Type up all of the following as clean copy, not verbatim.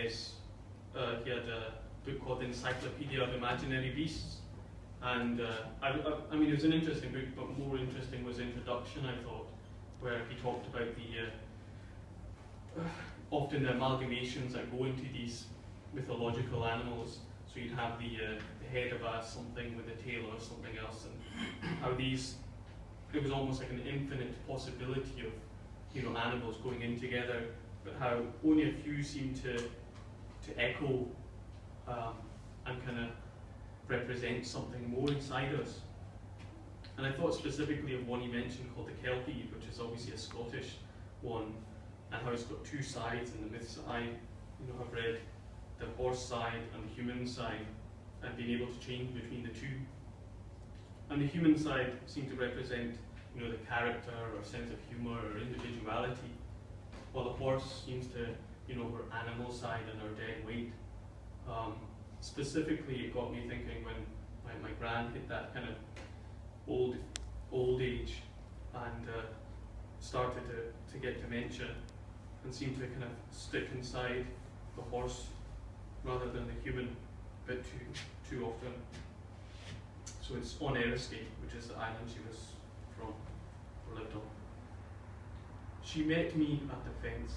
is he had a book called the Encyclopedia of Imaginary Beasts, and I mean, it was an interesting book, but more interesting was the introduction, I thought, where he talked about the often the amalgamations that go into these mythological animals. So you'd have the head of a something with a tail or something else, and how these, it was almost like an infinite possibility of, you know, animals going in together, but how only a few seem to echo and kind of represent something more inside us. And I thought specifically of one he mentioned called the Kelpie, which is obviously a Scottish one, and how it's got two sides in the myths that I, you know, have read, the horse side and the human side, and being able to change between the two. And the human side seemed to represent, you know, the character or sense of humour or individuality, while the horse seems to, you know, her animal side and her dead weight. Specifically, it got me thinking when my gran hit that kind of old age and started to get dementia and seemed to kind of stick inside the horse rather than the human a bit too often. So it's on Eriskay, which is the island she was from or lived on. She met me at the fence,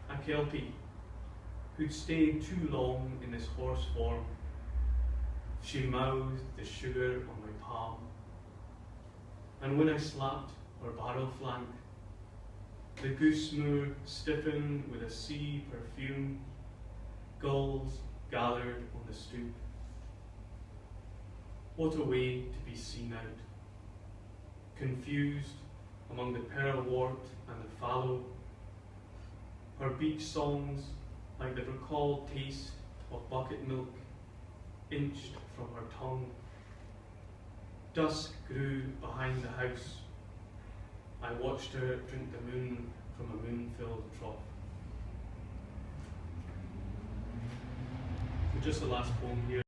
a Kelpie who'd stayed too long in this horse form. She mouthed the sugar on my palm, and when I slapped her barrel flank, the goose moor stiffened with a sea perfume. Gulls gathered on the stoop. What a way to be seen out, confused among the pearlwort and the fallow. Her beach songs, like the recalled taste of bucket milk, inched from her tongue. Dusk grew behind the house. I watched her drink the moon from a moon-filled trough. So just the last poem here.